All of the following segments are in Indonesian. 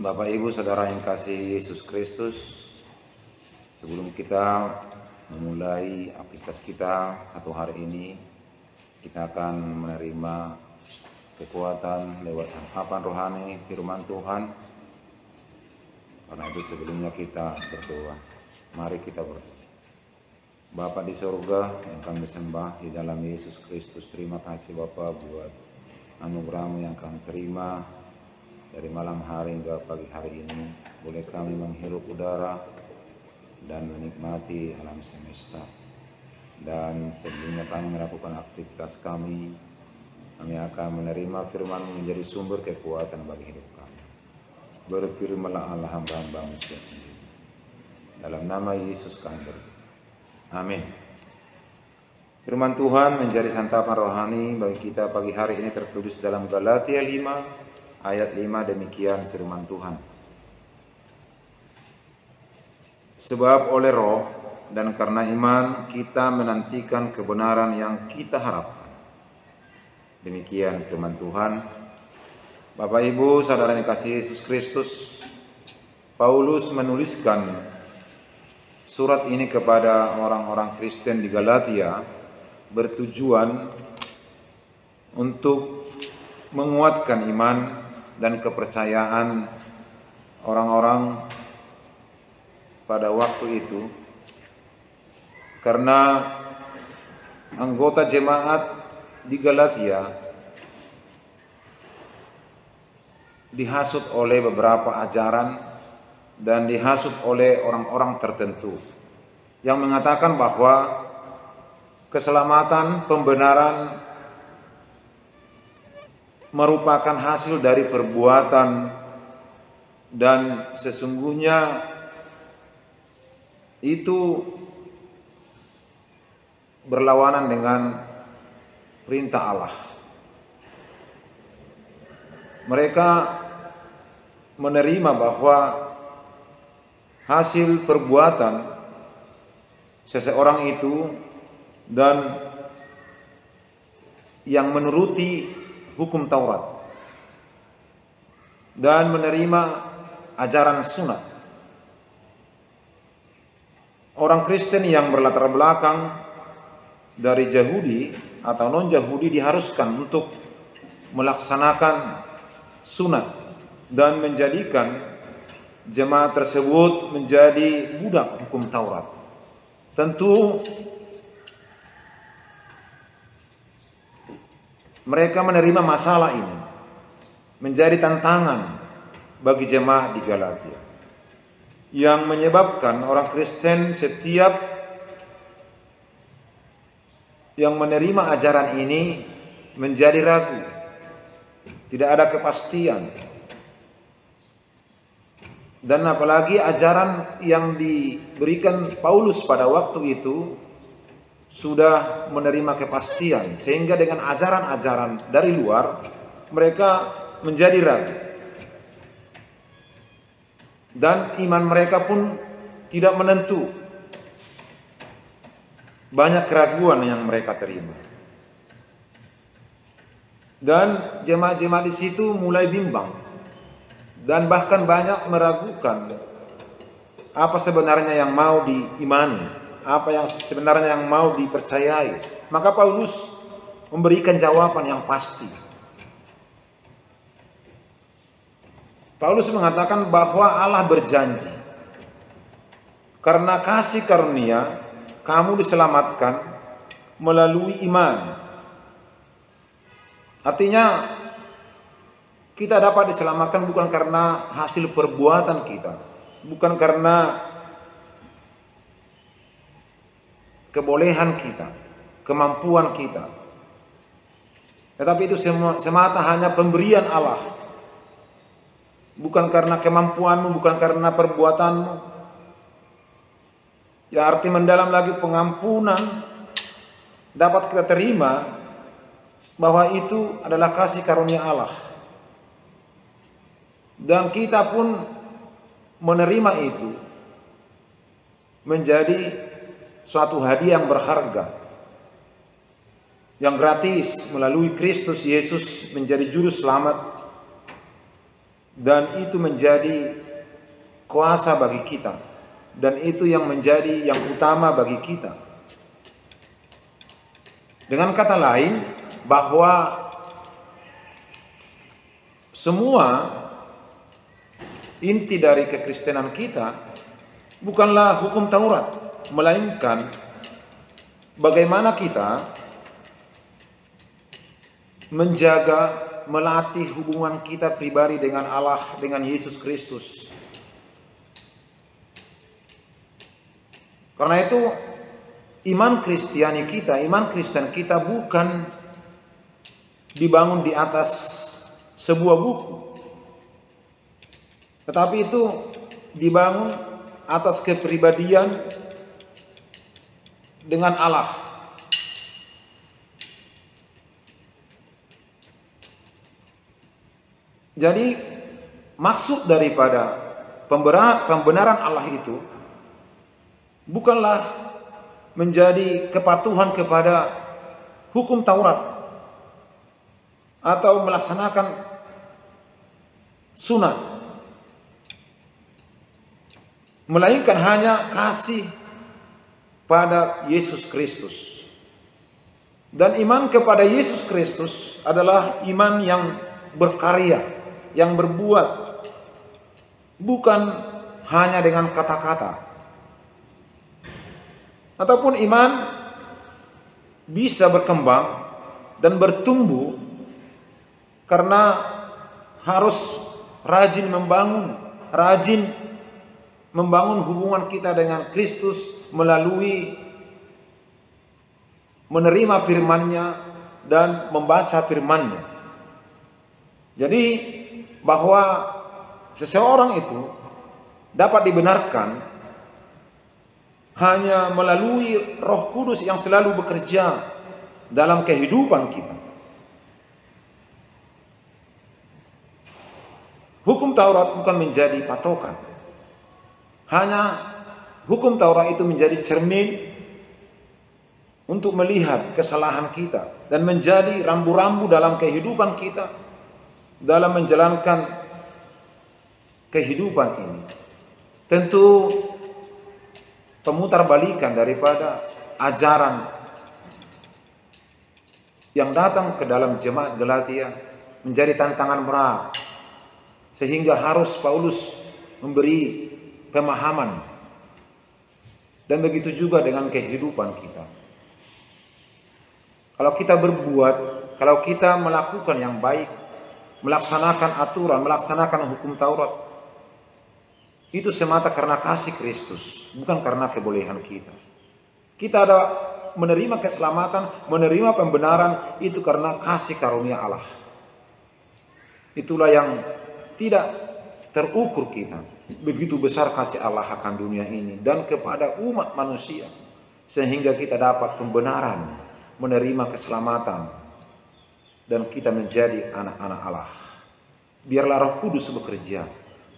Bapak Ibu Saudara yang kasih Yesus Kristus, sebelum kita memulai aktivitas kita satu hari ini, kita akan menerima kekuatan lewat santapan rohani firman Tuhan. Karena itu sebelumnya kita berdoa. Mari kita berdoa. Bapa di surga yang kami sembah di dalam Yesus Kristus, terima kasih Bapa buat anugerah-Mu yang kami terima dari malam hari hingga pagi hari ini. Boleh kami menghirup udara dan menikmati alam semesta. Dan sebelumnya kami melakukan aktivitas kami akan menerima firman-Mu menjadi sumber kekuatan bagi hidup kami. Berfirmanlah Allah hamba-Hamba-Mu setiap hari. Dalam nama Yesus kami berdoa. Amin. Firman Tuhan menjadi santapan rohani bagi kita pagi hari ini tertulis dalam Galatia 5 ayat 5, demikian firman Tuhan. Sebab oleh roh dan karena iman kita menantikan kebenaran yang kita harapkan. Demikian firman Tuhan. Bapak Ibu saudara yang kasih Yesus Kristus, Paulus menuliskan surat ini kepada orang-orang Kristen di Galatia bertujuan untuk menguatkan iman dan kepercayaan orang-orang pada waktu itu, karena anggota jemaat di Galatia dihasut oleh beberapa ajaran dan dihasut oleh orang-orang tertentu yang mengatakan bahwa keselamatan, pembenaran merupakan hasil dari perbuatan dan sesungguhnya itu berlawanan dengan perintah Allah. Mereka menerima bahwa hasil perbuatan seseorang itu dan yang menuruti hukum Taurat dan menerima ajaran sunat. Orang Kristen yang berlatar belakang dari Yahudi atau non-Yahudi diharuskan untuk melaksanakan sunat dan menjadikan jemaat tersebut menjadi budak hukum Taurat. Tentu mereka menerima masalah ini menjadi tantangan bagi jemaat di Galatia, yang menyebabkan orang Kristen setiap yang menerima ajaran ini menjadi ragu, tidak ada kepastian. Dan apalagi ajaran yang diberikan Paulus pada waktu itu sudah menerima kepastian, sehingga dengan ajaran-ajaran dari luar mereka menjadi ragu dan iman mereka pun tidak menentu. Banyak keraguan yang mereka terima dan jemaat-jemaat di situ mulai bimbang dan bahkan banyak meragukan apa sebenarnya yang mau diimani, apa yang sebenarnya yang mau dipercayai. Maka Paulus memberikan jawaban yang pasti. Paulus mengatakan bahwa Allah berjanji, karena kasih karunia kamu diselamatkan melalui iman. Artinya kita dapat diselamatkan bukan karena hasil perbuatan kita, bukan karena kebolehan kita, kemampuan kita, tetapi itu semata hanya pemberian Allah, bukan karena kemampuanmu, bukan karena perbuatanmu. Ya, arti mendalam lagi, pengampunan dapat kita terima bahwa itu adalah kasih karunia Allah, dan kita pun menerima itu menjadi suatu hadiah yang berharga, yang gratis melalui Kristus Yesus menjadi juru selamat dan itu menjadi kuasa bagi kita, dan itu yang menjadi yang utama bagi kita. Dengan kata lain, bahwa semua inti dari kekristenan kita bukanlah hukum Taurat, melainkan bagaimana kita menjaga, melatih hubungan kita pribadi dengan Allah, dengan Yesus Kristus. Karena itu iman Kristiani kita, iman Kristen kita bukan dibangun di atas sebuah buku, tetapi itu dibangun atas kepribadian dengan Allah. Jadi maksud daripada pembenaran Allah itu bukanlah menjadi kepatuhan kepada hukum Taurat atau melaksanakan sunat, melainkan hanya kasih pada Yesus Kristus. Dan iman kepada Yesus Kristus adalah iman yang berkarya, yang berbuat, bukan hanya dengan kata-kata. Ataupun iman bisa berkembang dan bertumbuh karena harus rajin membangun hubungan kita dengan Kristus melalui menerima firman-Nya dan membaca firman-Nya. Jadi bahwa seseorang itu dapat dibenarkan hanya melalui Roh Kudus yang selalu bekerja dalam kehidupan kita. Hukum Taurat bukan menjadi patokan. Hanya hukum Taurat itu menjadi cermin untuk melihat kesalahan kita dan menjadi rambu-rambu dalam kehidupan kita dalam menjalankan kehidupan ini. Tentu pemutarbalikan daripada ajaran yang datang ke dalam jemaat Galatia menjadi tantangan berat, sehingga harus Paulus memberi pemahaman. Dan begitu juga dengan kehidupan kita. Kalau kita berbuat, kalau kita melakukan yang baik, melaksanakan aturan, melaksanakan hukum Taurat, itu semata karena kasih Kristus, bukan karena kebolehan kita. Kita ada menerima keselamatan, menerima pembenaran itu karena kasih karunia Allah. Itulah yang tidak terukur kita. Begitu besar kasih Allah akan dunia ini dan kepada umat manusia, sehingga kita dapat pembenaran, menerima keselamatan, dan kita menjadi anak-anak Allah. Biarlah Roh Kudus bekerja.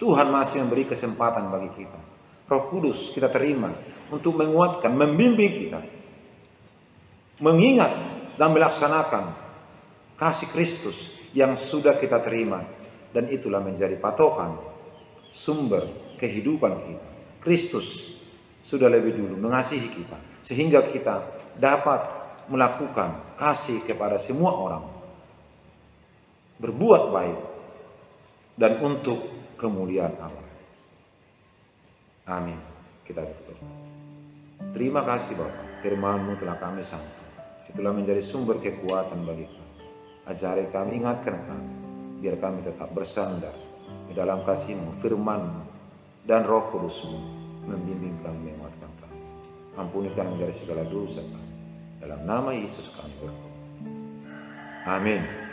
Tuhan masih memberi kesempatan bagi kita. Roh Kudus kita terima untuk menguatkan, membimbing kita, mengingat dan melaksanakan kasih Kristus yang sudah kita terima. Dan itulah menjadi patokan, sumber kehidupan kita. Kristus sudah lebih dulu mengasihi kita, sehingga kita dapat melakukan kasih kepada semua orang, berbuat baik, dan untuk kemuliaan Allah. Amin. Kita berdoa. Terima kasih Bapa, firman-Mu telah kami sangka. Itulah menjadi sumber kekuatan bagi kami. Ajari kami, ingatkan kami, biar kami tetap bersandar di dalam kasih-Mu, firman-Mu, dan Roh Kudus-Mu membimbing kami, menguatkan kami. Ampuni kami dari segala dosa kami. Dalam nama Yesus kami berdoa. Amin.